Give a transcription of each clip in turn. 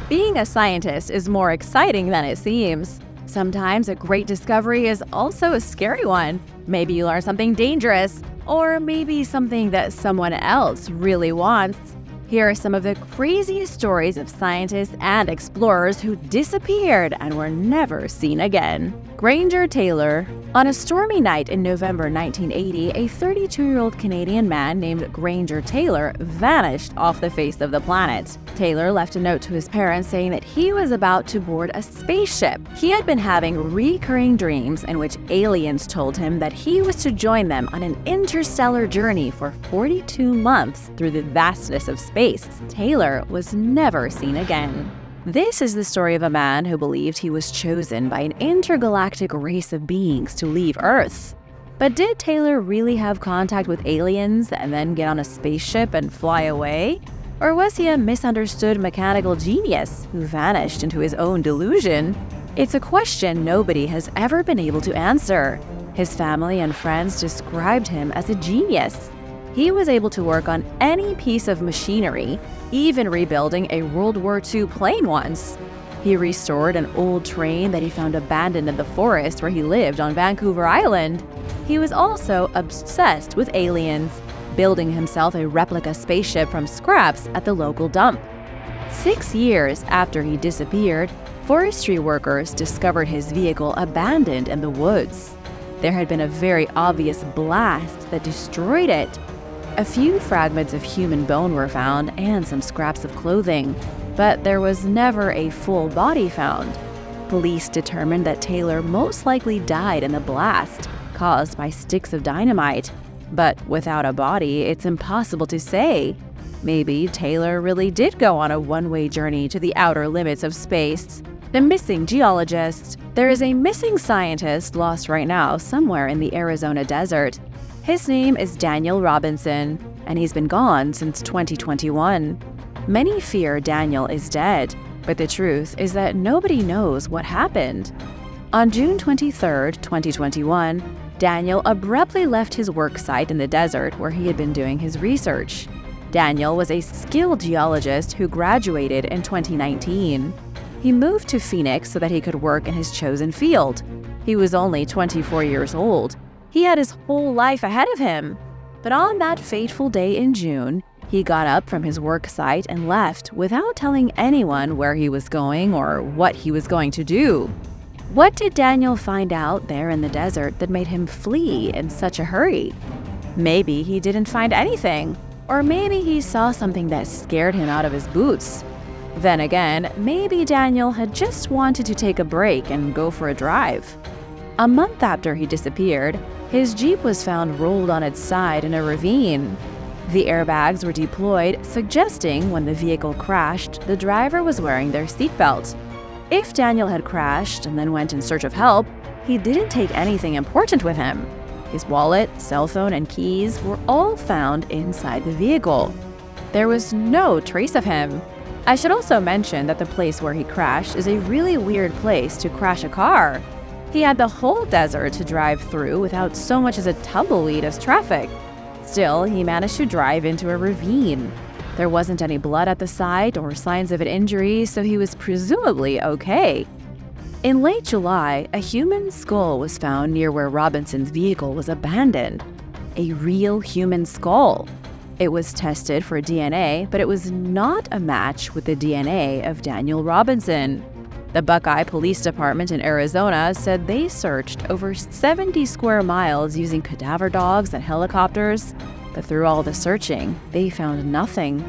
Being a scientist is more exciting than it seems. Sometimes a great discovery is also a scary one. Maybe you learn something dangerous, or maybe something that someone else really wants. Here are some of the craziest stories of scientists and explorers who disappeared and were never seen again. Granger Taylor. On a stormy night in November 1980, a 32-year-old Canadian man named Granger Taylor vanished off the face of the planet. Taylor left a note to his parents saying that he was about to board a spaceship. He had been having recurring dreams in which aliens told him that he was to join them on an interstellar journey for 42 months through the vastness of space. Taylor was never seen again. This is the story of a man who believed he was chosen by an intergalactic race of beings to leave Earth. But did Taylor really have contact with aliens and then get on a spaceship and fly away? Or was he a misunderstood mechanical genius who vanished into his own delusion? It's a question nobody has ever been able to answer. His family and friends described him as a genius. He was able to work on any piece of machinery, even rebuilding a World War II plane once. He restored an old train that he found abandoned in the forest where he lived on Vancouver Island. He was also obsessed with aliens, building himself a replica spaceship from scraps at the local dump. 6 years after he disappeared, forestry workers discovered his vehicle abandoned in the woods. There had been a very obvious blast that destroyed it. A few fragments of human bone were found and some scraps of clothing, but there was never a full body found. Police determined that Taylor most likely died in the blast, caused by sticks of dynamite. But without a body, it's impossible to say. Maybe Taylor really did go on a one-way journey to the outer limits of space. The missing geologist. There is a missing scientist lost right now somewhere in the Arizona desert. His name is Daniel Robinson, and he's been gone since 2021. Many fear Daniel is dead, but the truth is that nobody knows what happened. On June 23, 2021, Daniel abruptly left his work site in the desert where he had been doing his research. Daniel was a skilled geologist who graduated in 2019. He moved to Phoenix so that he could work in his chosen field. He was only 24 years old. He had his whole life ahead of him. But on that fateful day in June, he got up from his work site and left without telling anyone where he was going or what he was going to do. What did Daniel find out there in the desert that made him flee in such a hurry? Maybe he didn't find anything, or maybe he saw something that scared him out of his boots. Then again, maybe Daniel had just wanted to take a break and go for a drive. A month after he disappeared, his Jeep was found rolled on its side in a ravine. The airbags were deployed, suggesting when the vehicle crashed, the driver was wearing their seatbelt. If Daniel had crashed and then went in search of help, he didn't take anything important with him. His wallet, cell phone, and keys were all found inside the vehicle. There was no trace of him. I should also mention that the place where he crashed is a really weird place to crash a car. He had the whole desert to drive through without so much as a tumbleweed as traffic. Still, he managed to drive into a ravine. There wasn't any blood at the site or signs of an injury, so he was presumably okay. In late July, a human skull was found near where Robinson's vehicle was abandoned. A real human skull. It was tested for DNA, but it was not a match with the DNA of Daniel Robinson. The Buckeye Police Department in Arizona said they searched over 70 square miles using cadaver dogs and helicopters, but through all the searching, they found nothing.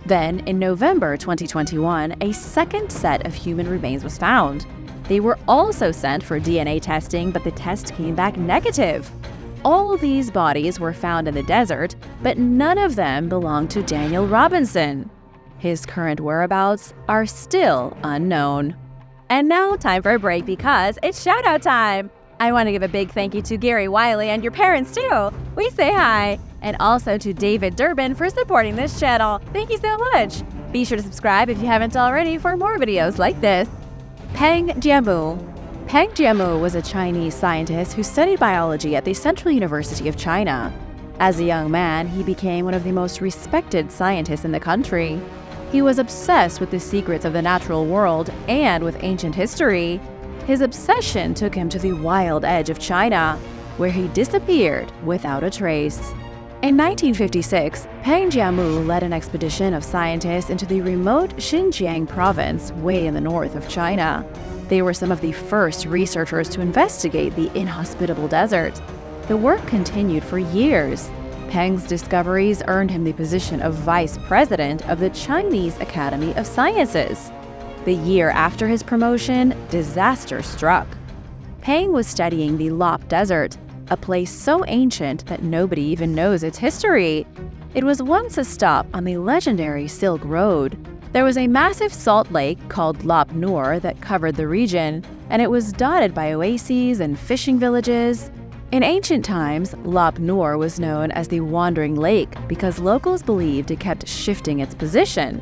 Then, in November 2021, a second set of human remains was found. They were also sent for DNA testing, but the test came back negative. All these bodies were found in the desert, but none of them belonged to Daniel Robinson. His current whereabouts are still unknown. And now, time for a break because it's shout-out time! I want to give a big thank you to Gary Wiley and your parents too! We say hi! And also to David Durbin for supporting this channel. Thank you so much! Be sure to subscribe if you haven't already for more videos like this. Peng Jamu. Peng Jamu was a Chinese scientist who studied biology at the Central University of China. As a young man, he became one of the most respected scientists in the country. He was obsessed with the secrets of the natural world and with ancient history. His obsession took him to the wild edge of China, where he disappeared without a trace. In 1956, Peng Jamu led an expedition of scientists into the remote Xinjiang province way in the north of China. They were some of the first researchers to investigate the inhospitable desert. The work continued for years. Peng's discoveries earned him the position of vice president of the Chinese Academy of Sciences. The year after his promotion, disaster struck. Peng was studying the Lop Desert, a place so ancient that nobody even knows its history. It was once a stop on the legendary Silk Road. There was a massive salt lake called Lop Nur that covered the region, and it was dotted by oases and fishing villages. In ancient times, Lop Nur was known as the Wandering Lake because locals believed it kept shifting its position.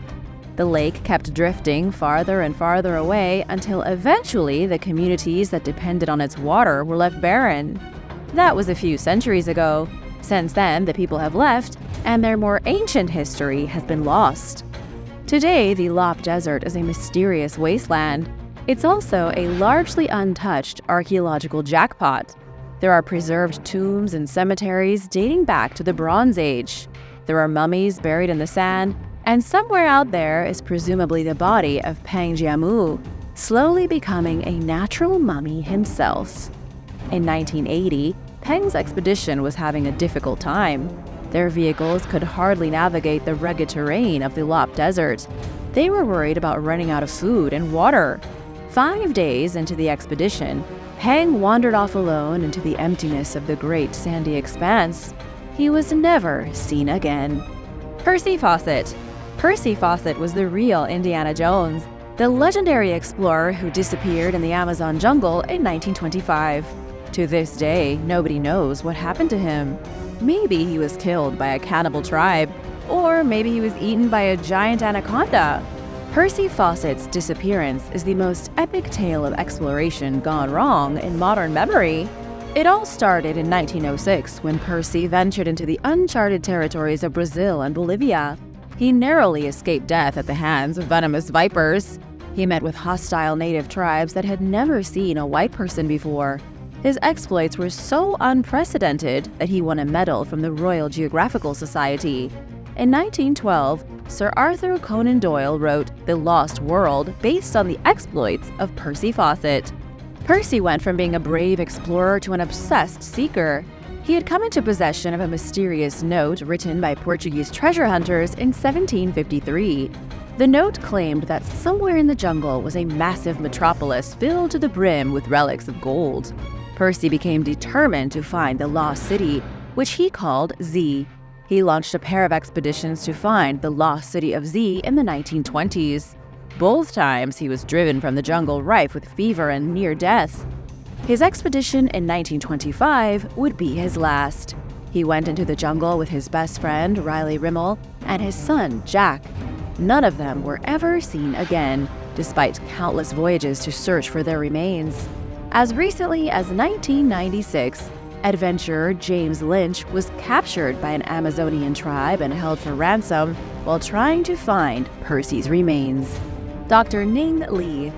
The lake kept drifting farther and farther away until eventually the communities that depended on its water were left barren. That was a few centuries ago. Since then, the people have left, and their more ancient history has been lost. Today, the Lop Desert is a mysterious wasteland. It's also a largely untouched archaeological jackpot. There are preserved tombs and cemeteries dating back to the Bronze Age. There are mummies buried in the sand, and somewhere out there is presumably the body of Peng Jiamu, slowly becoming a natural mummy himself. In 1980, Peng's expedition was having a difficult time. Their vehicles could hardly navigate the rugged terrain of the Lop Desert. They were worried about running out of food and water. 5 days into the expedition, Peng wandered off alone into the emptiness of the great sandy expanse. He was never seen again. Percy Faucett. Percy Faucett was the real Indiana Jones, the legendary explorer who disappeared in the Amazon jungle in 1925. To this day, nobody knows what happened to him. Maybe he was killed by a cannibal tribe, or maybe he was eaten by a giant anaconda. Percy Faucett's disappearance is the most epic tale of exploration gone wrong in modern memory. It all started in 1906 when Percy ventured into the uncharted territories of Brazil and Bolivia. He narrowly escaped death at the hands of venomous vipers. He met with hostile native tribes that had never seen a white person before. His exploits were so unprecedented that he won a medal from the Royal Geographical Society. In 1912, Sir Arthur Conan Doyle wrote The Lost World based on the exploits of Percy Faucett. Percy went from being a brave explorer to an obsessed seeker. He had come into possession of a mysterious note written by Portuguese treasure hunters in 1753. The note claimed that somewhere in the jungle was a massive metropolis filled to the brim with relics of gold. Percy became determined to find the lost city, which he called Z. He launched a pair of expeditions to find the lost city of Z in the 1920s. Both times he was driven from the jungle rife with fever and near death. His expedition in 1925 would be his last. He went into the jungle with his best friend, Riley Rimmel, and his son, Jack. None of them were ever seen again, despite countless voyages to search for their remains. As recently as 1996, adventurer James Lynch was captured by an Amazonian tribe and held for ransom while trying to find Percy's remains. Dr. Ning Lee.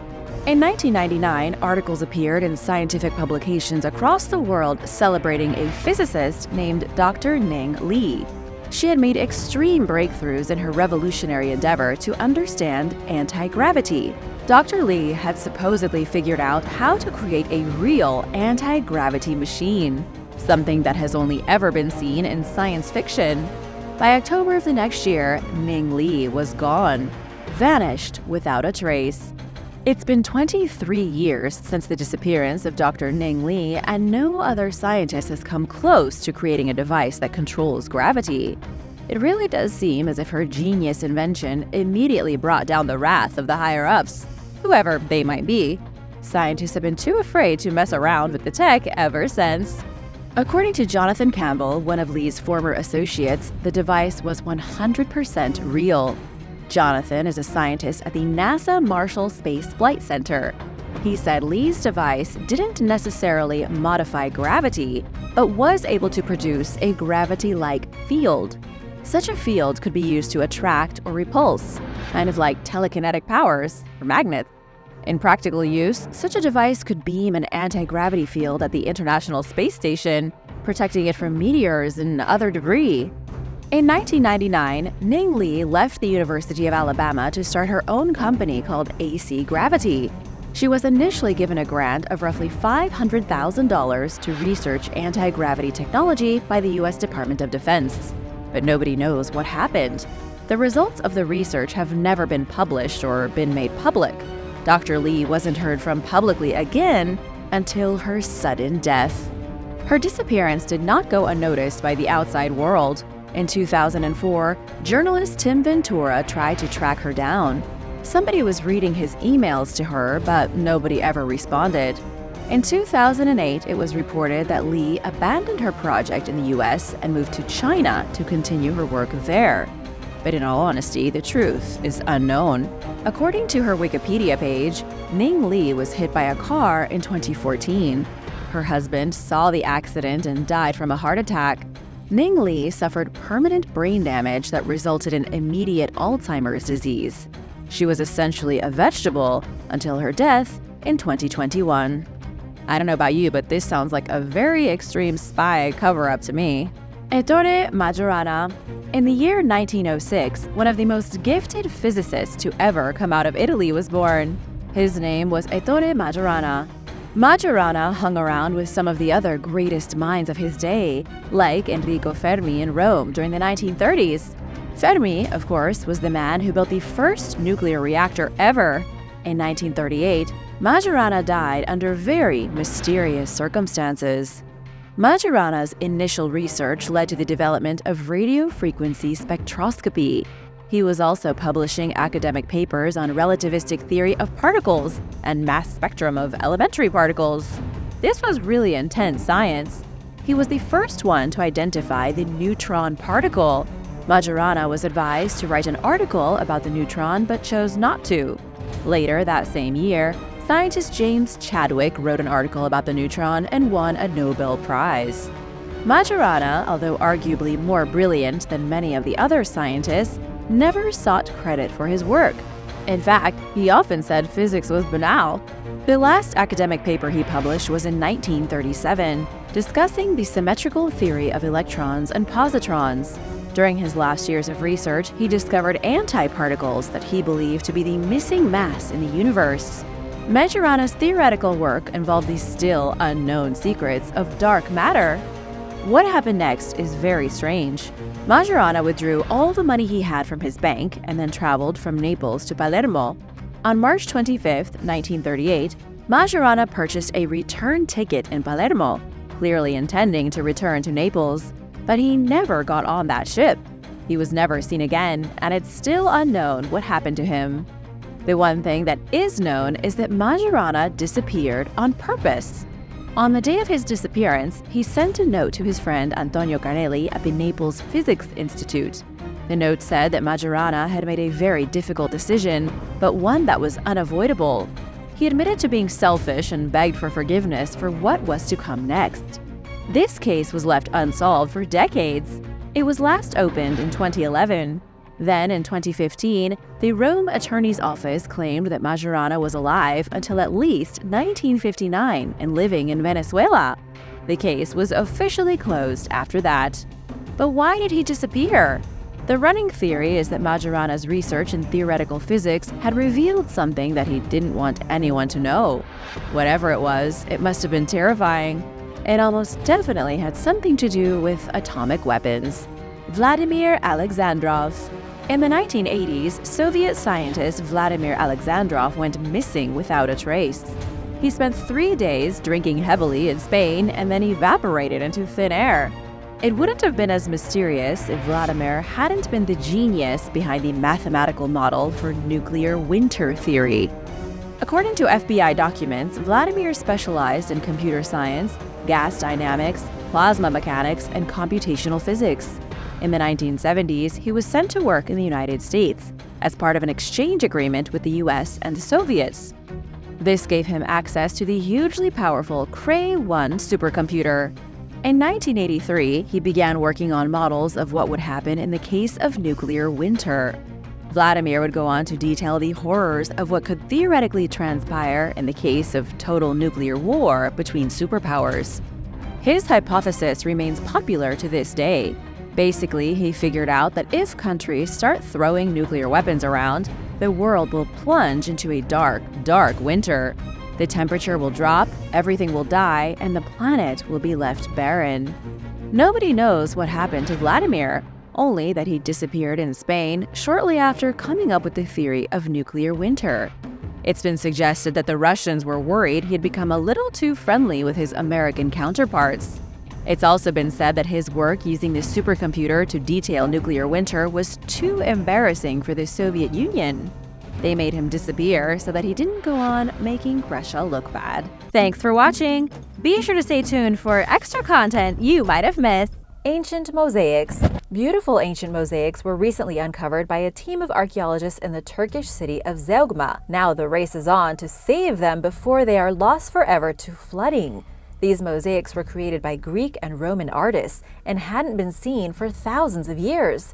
In 1999, articles appeared in scientific publications across the world celebrating a physicist named Dr. Ning Lee. She had made extreme breakthroughs in her revolutionary endeavor to understand anti-gravity. Dr. Lee had supposedly figured out how to create a real anti-gravity machine, something that has only ever been seen in science fiction. By October of the next year, Ning Lee was gone, vanished without a trace. It's been 23 years since the disappearance of Dr. Ning Lee, and no other scientist has come close to creating a device that controls gravity. It really does seem as if her genius invention immediately brought down the wrath of the higher-ups, whoever they might be. Scientists have been too afraid to mess around with the tech ever since. According to Jonathan Campbell, one of Lee's former associates, the device was 100% real. Jonathan is a scientist at the NASA Marshall Space Flight Center. He said Lee's device didn't necessarily modify gravity, but was able to produce a gravity-like field. Such a field could be used to attract or repulse, kind of like telekinetic powers or magnets. In practical use, such a device could beam an anti-gravity field at the International Space Station, protecting it from meteors and other debris. In 1999, Ning Lee left the University of Alabama to start her own company called AC Gravity. She was initially given a grant of roughly $500,000 to research anti-gravity technology by the U.S. Department of Defense. But nobody knows what happened. The results of the research have never been published or been made public. Dr. Lee wasn't heard from publicly again until her sudden death. Her disappearance did not go unnoticed by the outside world. In 2004, journalist Tim Ventura tried to track her down. Somebody was reading his emails to her, but nobody ever responded. In 2008, it was reported that Lee abandoned her project in the US and moved to China to continue her work there. But in all honesty, the truth is unknown. According to her Wikipedia page, Ning Lee was hit by a car in 2014. Her husband saw the accident and died from a heart attack. Ning Lee suffered permanent brain damage that resulted in immediate Alzheimer's disease. She was essentially a vegetable until her death in 2021. I don't know about you, but this sounds like a very extreme spy cover-up to me. Ettore Majorana. In the year 1906, one of the most gifted physicists to ever come out of Italy was born. His name was Ettore Majorana. Majorana hung around with some of the other greatest minds of his day, like Enrico Fermi in Rome during the 1930s. Fermi, of course, was the man who built the first nuclear reactor ever. In 1938, Majorana died under very mysterious circumstances. Majorana's initial research led to the development of radio frequency spectroscopy. He was also publishing academic papers on relativistic theory of particles and mass spectrum of elementary particles. This was really intense science. He was the first one to identify the neutron particle. Majorana was advised to write an article about the neutron but chose not to. Later that same year, scientist James Chadwick wrote an article about the neutron and won a Nobel Prize. Majorana, although arguably more brilliant than many of the other scientists, never sought credit for his work. In fact, he often said physics was banal. The last academic paper he published was in 1937, discussing the symmetrical theory of electrons and positrons. During his last years of research, he discovered antiparticles that he believed to be the missing mass in the universe. Majorana's theoretical work involved the still unknown secrets of dark matter. What happened next is very strange. Majorana withdrew all the money he had from his bank and then traveled from Naples to Palermo. On March 25, 1938, Majorana purchased a return ticket in Palermo, clearly intending to return to Naples. But he never got on that ship. He was never seen again, and it's still unknown what happened to him. The one thing that is known is that Majorana disappeared on purpose. On the day of his disappearance, he sent a note to his friend Antonio Carnelli at the Naples Physics Institute. The note said that Majorana had made a very difficult decision, but one that was unavoidable. He admitted to being selfish and begged for forgiveness for what was to come next. This case was left unsolved for decades. It was last opened in 2011. Then, in 2015, the Rome Attorney's Office claimed that Majorana was alive until at least 1959 and living in Venezuela. The case was officially closed after that. But why did he disappear? The running theory is that Majorana's research in theoretical physics had revealed something that he didn't want anyone to know. Whatever it was, it must have been terrifying. It almost definitely had something to do with atomic weapons. Vladimir Alexandrov. In the 1980s, Soviet scientist Vladimir Alexandrov went missing without a trace. He spent 3 days drinking heavily in Spain and then evaporated into thin air. It wouldn't have been as mysterious if Vladimir hadn't been the genius behind the mathematical model for nuclear winter theory. According to FBI documents, Vladimir specialized in computer science, gas dynamics, plasma mechanics, and computational physics. In the 1970s, he was sent to work in the United States as part of an exchange agreement with the US and the Soviets. This gave him access to the hugely powerful Cray-1 supercomputer. In 1983, he began working on models of what would happen in the case of nuclear winter. Vladimir would go on to detail the horrors of what could theoretically transpire in the case of total nuclear war between superpowers. His hypothesis remains popular to this day. Basically, he figured out that if countries start throwing nuclear weapons around, the world will plunge into a dark, dark winter. The temperature will drop, everything will die, and the planet will be left barren. Nobody knows what happened to Vladimir, only that he disappeared in Spain shortly after coming up with the theory of nuclear winter. It's been suggested that the Russians were worried he'd become a little too friendly with his American counterparts. It's also been said that his work using the supercomputer to detail nuclear winter was too embarrassing for the Soviet Union. They made him disappear so that he didn't go on making Russia look bad. Thanks for watching! Be sure to stay tuned for extra content you might have missed. Ancient mosaics. Beautiful ancient mosaics were recently uncovered by a team of archaeologists in the Turkish city of Zeugma. Now the race is on to save them before they are lost forever to flooding. These mosaics were created by Greek and Roman artists and hadn't been seen for thousands of years.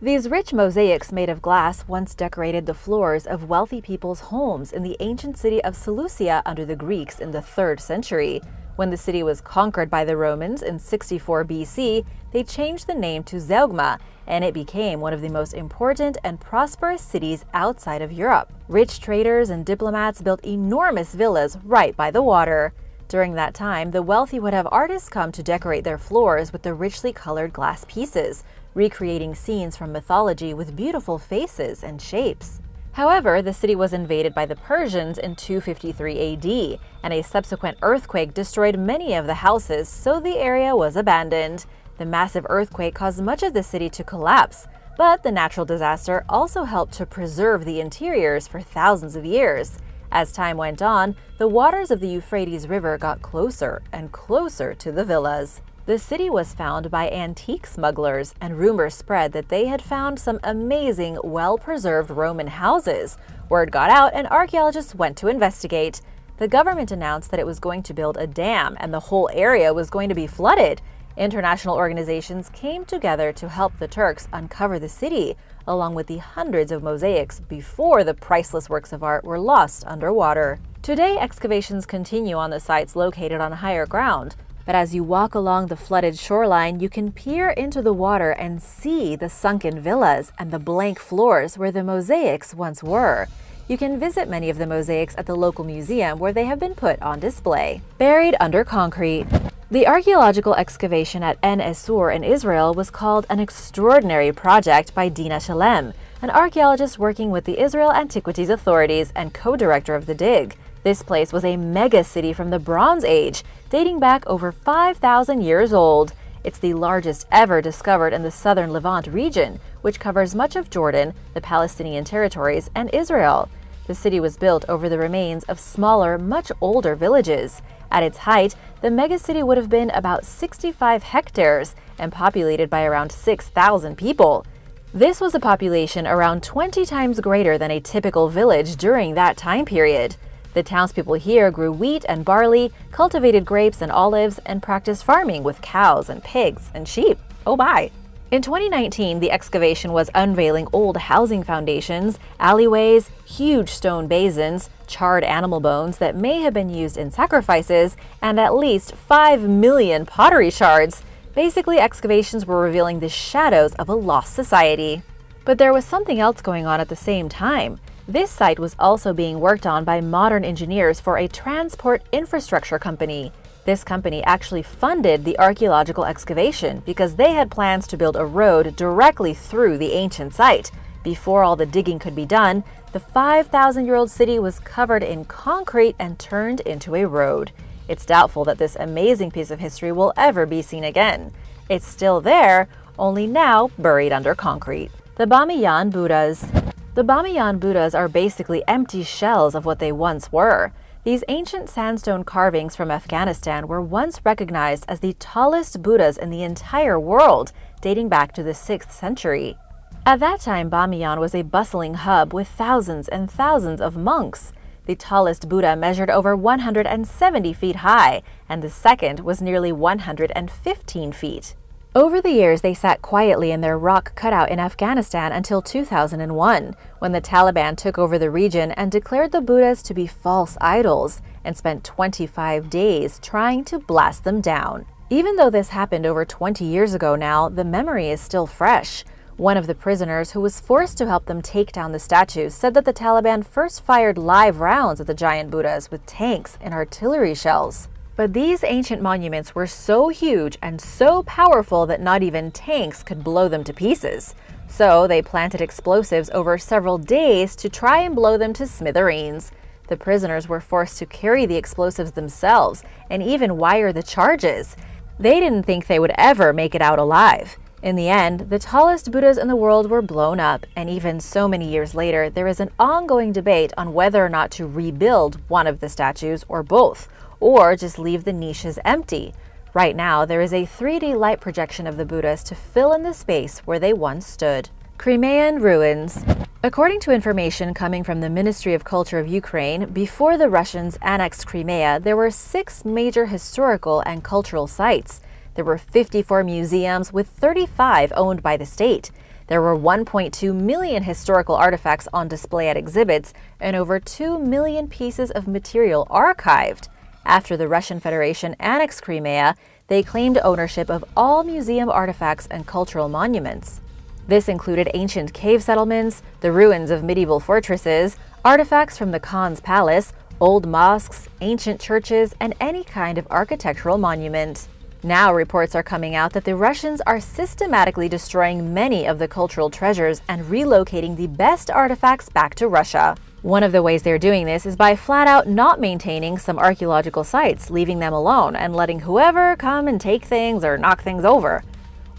These rich mosaics made of glass once decorated the floors of wealthy people's homes in the ancient city of Seleucia under the Greeks in the 3rd century. When the city was conquered by the Romans in 64 BC, they changed the name to Zeugma, and it became one of the most important and prosperous cities outside of Europe. Rich traders and diplomats built enormous villas right by the water. During that time, the wealthy would have artists come to decorate their floors with the richly colored glass pieces, recreating scenes from mythology with beautiful faces and shapes. However, the city was invaded by the Persians in 253 AD, and a subsequent earthquake destroyed many of the houses, so the area was abandoned. The massive earthquake caused much of the city to collapse, but the natural disaster also helped to preserve the interiors for thousands of years. As time went on, the waters of the Euphrates River got closer and closer to the villas. The city was found by antique smugglers, and rumors spread that they had found some amazing, well-preserved Roman houses. Word got out and archaeologists went to investigate. The government announced that it was going to build a dam and the whole area was going to be flooded. International organizations came together to help the Turks uncover the city, along with the hundreds of mosaics before the priceless works of art were lost underwater. Today, excavations continue on the sites located on higher ground. But as you walk along the flooded shoreline, you can peer into the water and see the sunken villas and the blank floors where the mosaics once were. You can visit many of the mosaics at the local museum where they have been put on display. Buried under concrete. The archaeological excavation at En Esur in Israel was called an extraordinary project by Dina Shalem, an archaeologist working with the Israel Antiquities Authorities and co-director of the dig. This place was a mega city from the Bronze Age, dating back over 5,000 years old. It's the largest ever discovered in the southern Levant region, which covers much of Jordan, the Palestinian territories, and Israel. The city was built over the remains of smaller, much older villages. At its height, the megacity would have been about 65 hectares and populated by around 6,000 people. This was a population around 20 times greater than a typical village during that time period. The townspeople here grew wheat and barley, cultivated grapes and olives, and practiced farming with cows and pigs and sheep. Oh my! In 2019, the excavation was unveiling old housing foundations, alleyways, huge stone basins, charred animal bones that may have been used in sacrifices, and at least 5 million pottery shards. Basically, excavations were revealing the shadows of a lost society. But there was something else going on at the same time. This site was also being worked on by modern engineers for a transport infrastructure company. This company actually funded the archaeological excavation because they had plans to build a road directly through the ancient site. Before all the digging could be done, the 5,000-year-old city was covered in concrete and turned into a road. It's doubtful that this amazing piece of history will ever be seen again. It's still there, only now buried under concrete. The Boman Buddhas. The Boman Buddhas are basically empty shells of what they once were. These ancient sandstone carvings from Afghanistan were once recognized as the tallest Buddhas in the entire world, dating back to the 6th century. At that time, Bamiyan was a bustling hub with thousands and thousands of monks. The tallest Buddha measured over 170 feet high, and the second was nearly 115 feet. Over the years, they sat quietly in their rock cutout in Afghanistan until 2001, when the Taliban took over the region and declared the Buddhas to be false idols, and spent 25 days trying to blast them down. Even though this happened over 20 years ago now, the memory is still fresh. One of the prisoners who was forced to help them take down the statues said that the Taliban first fired live rounds at the giant Buddhas with tanks and artillery shells. But these ancient monuments were so huge and so powerful that not even tanks could blow them to pieces. So they planted explosives over several days to try and blow them to smithereens. The prisoners were forced to carry the explosives themselves and even wire the charges. They didn't think they would ever make it out alive. In the end, the tallest Buddhas in the world were blown up, and even so many years later, there is an ongoing debate on whether or not to rebuild one of the statues or both, or just leave the niches empty. Right now, there is a 3D light projection of the Buddhas to fill in the space where they once stood. Crimean ruins. According to information coming from the Ministry of Culture of Ukraine, before the Russians annexed Crimea, there were 6 major historical and cultural sites. There were 54 museums, with 35 owned by the state. There were 1.2 million historical artifacts on display at exhibits, and over 2 million pieces of material archived. After the Russian Federation annexed Crimea, they claimed ownership of all museum artifacts and cultural monuments. This included ancient cave settlements, the ruins of medieval fortresses, artifacts from the Khan's palace, old mosques, ancient churches, and any kind of architectural monument. Now reports are coming out that the Russians are systematically destroying many of the cultural treasures and relocating the best artifacts back to Russia. One of the ways they're doing this is by flat out not maintaining some archaeological sites, leaving them alone and letting whoever come and take things or knock things over.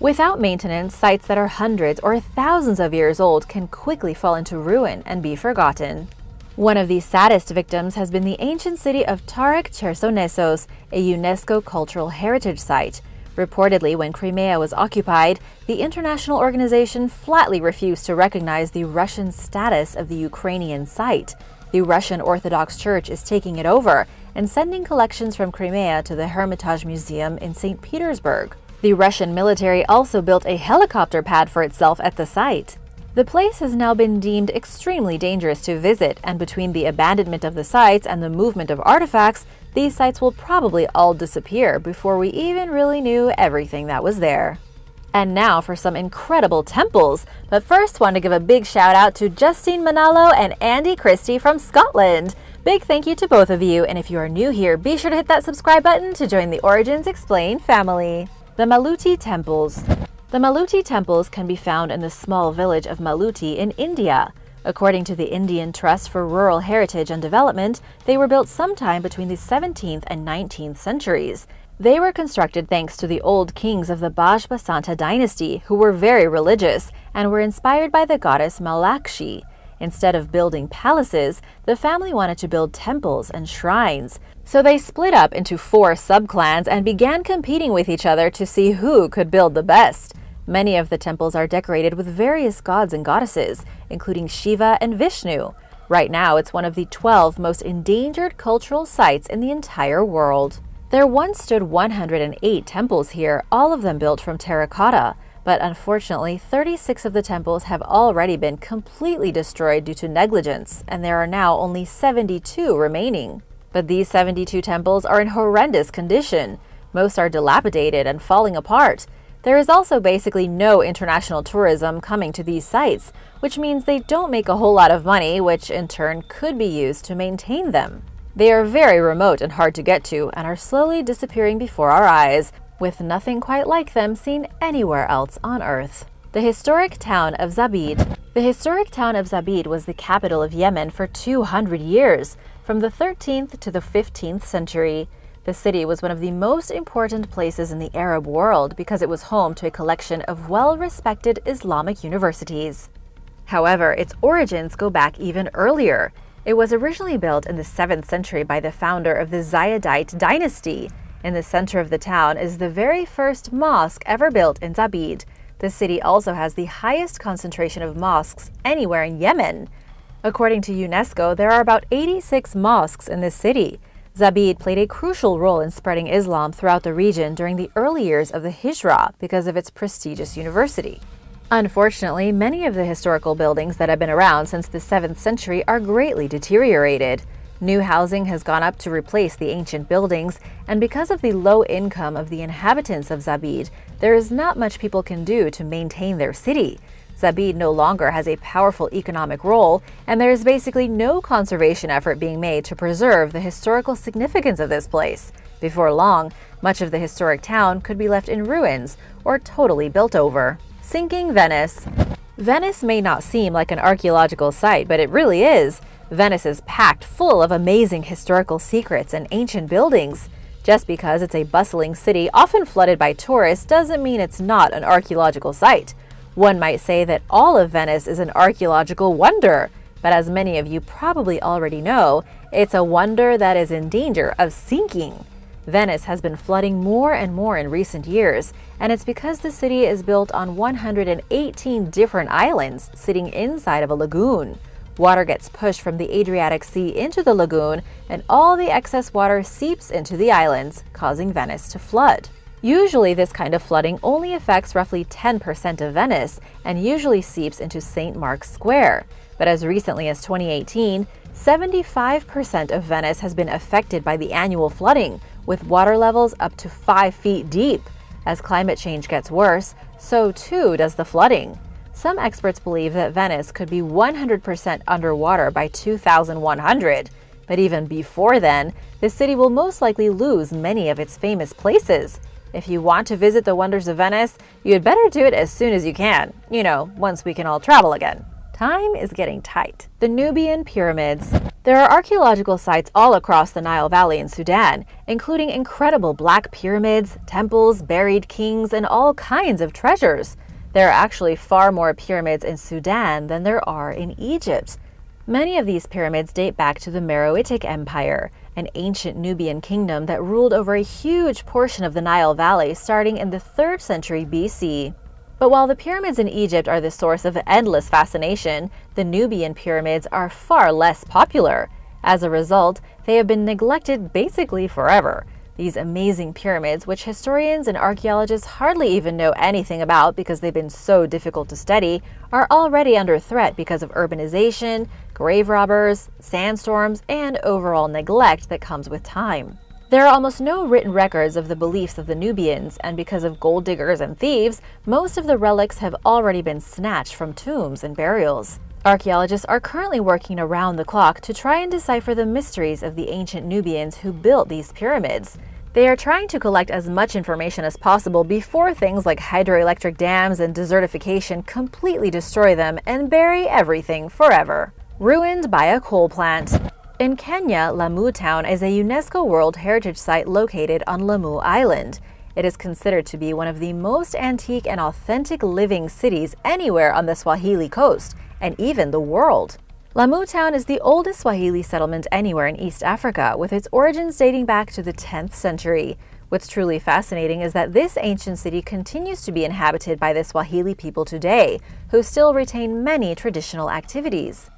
Without maintenance, sites that are hundreds or thousands of years old can quickly fall into ruin and be forgotten. One of the saddest victims has been the ancient city of Tarek Chersonesos, a UNESCO cultural heritage site. Reportedly, when Crimea was occupied, the international organization flatly refused to recognize the Russian status of the Ukrainian site. The Russian Orthodox Church is taking it over and sending collections from Crimea to the Hermitage Museum in St. Petersburg. The Russian military also built a helicopter pad for itself at the site. The place has now been deemed extremely dangerous to visit, and between the abandonment of the sites and the movement of artifacts, these sites will probably all disappear before we even really knew everything that was there. And now for some incredible temples, but first want to give a big shout out to Justine Manalo and Andy Christie from Scotland. Big thank you to both of you, and if you are new here, be sure to hit that subscribe button to join the Origins Explained family. The Maluti Temples. The Maluti temples can be found in the small village of Maluti in India. According to the Indian Trust for Rural Heritage and Development, they were built sometime between the 17th and 19th centuries. They were constructed thanks to the old kings of the Bajpasanta dynasty, who were very religious and were inspired by the goddess Malakshi. Instead of building palaces, the family wanted to build temples and shrines. So they split up into 4 subclans and began competing with each other to see who could build the best. Many of the temples are decorated with various gods and goddesses, including Shiva and Vishnu. Right now, it's one of the 12 most endangered cultural sites in the entire world. There once stood 108 temples here, all of them built from terracotta. But unfortunately, 36 of the temples have already been completely destroyed due to negligence, and there are now only 72 remaining. But these 72 temples are in horrendous condition. Most are dilapidated and falling apart. There is also basically no international tourism coming to these sites, which means they don't make a whole lot of money, which in turn could be used to maintain them. They are very remote and hard to get to, and are slowly disappearing before our eyes, with nothing quite like them seen anywhere else on Earth. The historic town of Zabid. The historic town of Zabid was the capital of Yemen for 200 years, from the 13th to the 15th century. The city was one of the most important places in the Arab world because it was home to a collection of well-respected Islamic universities. However, its origins go back even earlier. It was originally built in the 7th century by the founder of the Zayedite dynasty. In the center of the town is the very first mosque ever built in Zabid. The city also has the highest concentration of mosques anywhere in Yemen. According to UNESCO, there are about 86 mosques in this city. Zabid played a crucial role in spreading Islam throughout the region during the early years of the Hijra because of its prestigious university. Unfortunately, many of the historical buildings that have been around since the 7th century are greatly deteriorated. New housing has gone up to replace the ancient buildings, and because of the low income of the inhabitants of Zabid, there is not much people can do to maintain their city. Zabid no longer has a powerful economic role, and there is basically no conservation effort being made to preserve the historical significance of this place. Before long, much of the historic town could be left in ruins or totally built over. Sinking Venice. Venice may not seem like an archaeological site, but it really is. Venice is packed full of amazing historical secrets and ancient buildings. Just because it's a bustling city often flooded by tourists doesn't mean it's not an archaeological site. One might say that all of Venice is an archaeological wonder, but as many of you probably already know, it's a wonder that is in danger of sinking. Venice has been flooding more and more in recent years, and it's because the city is built on 118 different islands sitting inside of a lagoon. Water gets pushed from the Adriatic Sea into the lagoon, and all the excess water seeps into the islands, causing Venice to flood. Usually, this kind of flooding only affects roughly 10% of Venice and usually seeps into St. Mark's Square. But as recently as 2018, 75% of Venice has been affected by the annual flooding, with water levels up to 5 feet deep. As climate change gets worse, so too does the flooding. Some experts believe that Venice could be 100% underwater by 2100. But even before then, the city will most likely lose many of its famous places. If you want to visit the wonders of Venice, you'd better do it as soon as you can. Once we can all travel again. Time is getting tight. The Nubian Pyramids. There are archaeological sites all across the Nile Valley in Sudan, including incredible black pyramids, temples, buried kings, and all kinds of treasures. There are actually far more pyramids in Sudan than there are in Egypt. Many of these pyramids date back to the Meroitic Empire, an ancient Nubian kingdom that ruled over a huge portion of the Nile Valley starting in the 3rd century BC. But while the pyramids in Egypt are the source of endless fascination, the Nubian pyramids are far less popular. As a result, they have been neglected basically forever. These amazing pyramids, which historians and archaeologists hardly even know anything about because they've been so difficult to study, are already under threat because of urbanization, grave robbers, sandstorms, and overall neglect that comes with time. There are almost no written records of the beliefs of the Nubians, and because of gold diggers and thieves, most of the relics have already been snatched from tombs and burials. Archaeologists are currently working around the clock to try and decipher the mysteries of the ancient Nubians who built these pyramids. They are trying to collect as much information as possible before things like hydroelectric dams and desertification completely destroy them and bury everything forever. Ruined by a coal plant. In Kenya, Lamu town is a UNESCO World Heritage Site located on Lamu Island. It is considered to be one of the most antique and authentic living cities anywhere on the Swahili coast, and even the world. Lamu town is the oldest Swahili settlement anywhere in East Africa, with its origins dating back to the 10th century. What's truly fascinating is that this ancient city continues to be inhabited by the Swahili people today, who still retain many traditional activities.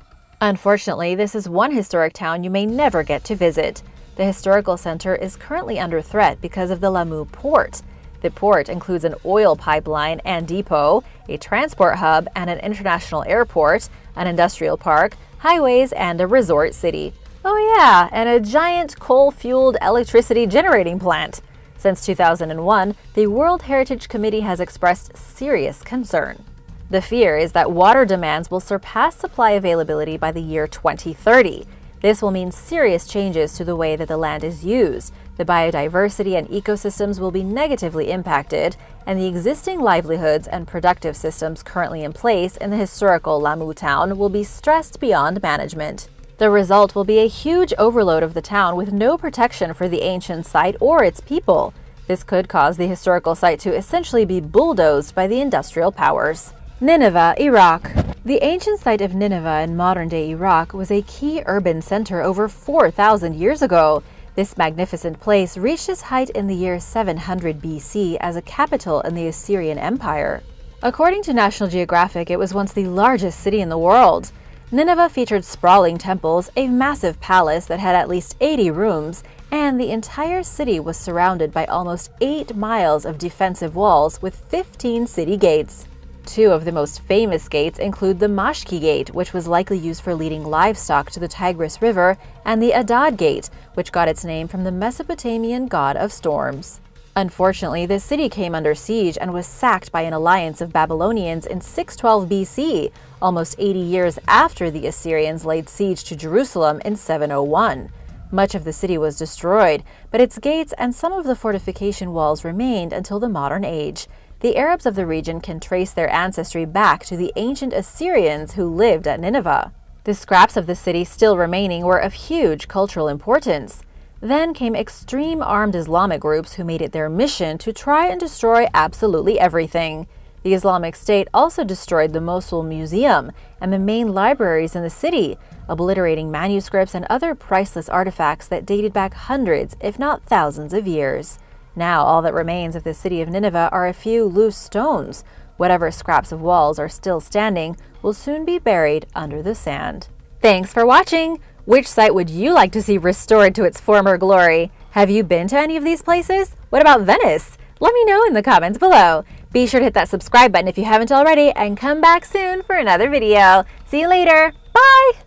Unfortunately, this is one historic town you may never get to visit. The historical center is currently under threat because of the Lamu port. The port includes an oil pipeline and depot, a transport hub and an international airport, an industrial park, highways, and a resort city. Oh yeah, and a giant coal-fueled electricity generating plant. Since 2001, the World Heritage Committee has expressed serious concern. The fear is that water demands will surpass supply availability by the year 2030. This will mean serious changes to the way that the land is used. The biodiversity and ecosystems will be negatively impacted, and the existing livelihoods and productive systems currently in place in the historical Lamu town will be stressed beyond management. The result will be a huge overload of the town with no protection for the ancient site or its people. This could cause the historical site to essentially be bulldozed by the industrial powers. Nineveh, Iraq. The ancient site of Nineveh in modern-day Iraq was a key urban center over 4,000 years ago. This magnificent place reached its height in the year 700 BC as a capital in the Assyrian Empire. According to National Geographic, it was once the largest city in the world. Nineveh featured sprawling temples, a massive palace that had at least 80 rooms, and the entire city was surrounded by almost 8 miles of defensive walls with 15 city gates. Two of the most famous gates include the Mashki Gate, which was likely used for leading livestock to the Tigris River, and the Adad Gate, which got its name from the Mesopotamian god of storms. Unfortunately, the city came under siege and was sacked by an alliance of Babylonians in 612 BC, almost 80 years after the Assyrians laid siege to Jerusalem in 701. Much of the city was destroyed, but its gates and some of the fortification walls remained until the modern age. The Arabs of the region can trace their ancestry back to the ancient Assyrians who lived at Nineveh. The scraps of the city still remaining were of huge cultural importance. Then came extreme armed Islamic groups who made it their mission to try and destroy absolutely everything. The Islamic State also destroyed the Mosul Museum and the main libraries in the city, obliterating manuscripts and other priceless artifacts that dated back hundreds, if not thousands of years. Now all that remains of the city of Nineveh are a few loose stones. Whatever scraps of walls are still standing will soon be buried under the sand. Thanks for watching! Which site would you like to see restored to its former glory? Have you been to any of these places? What about Venice? Let me know in the comments below. Be sure to hit that subscribe button if you haven't already, and come back soon for another video. See you later. Bye!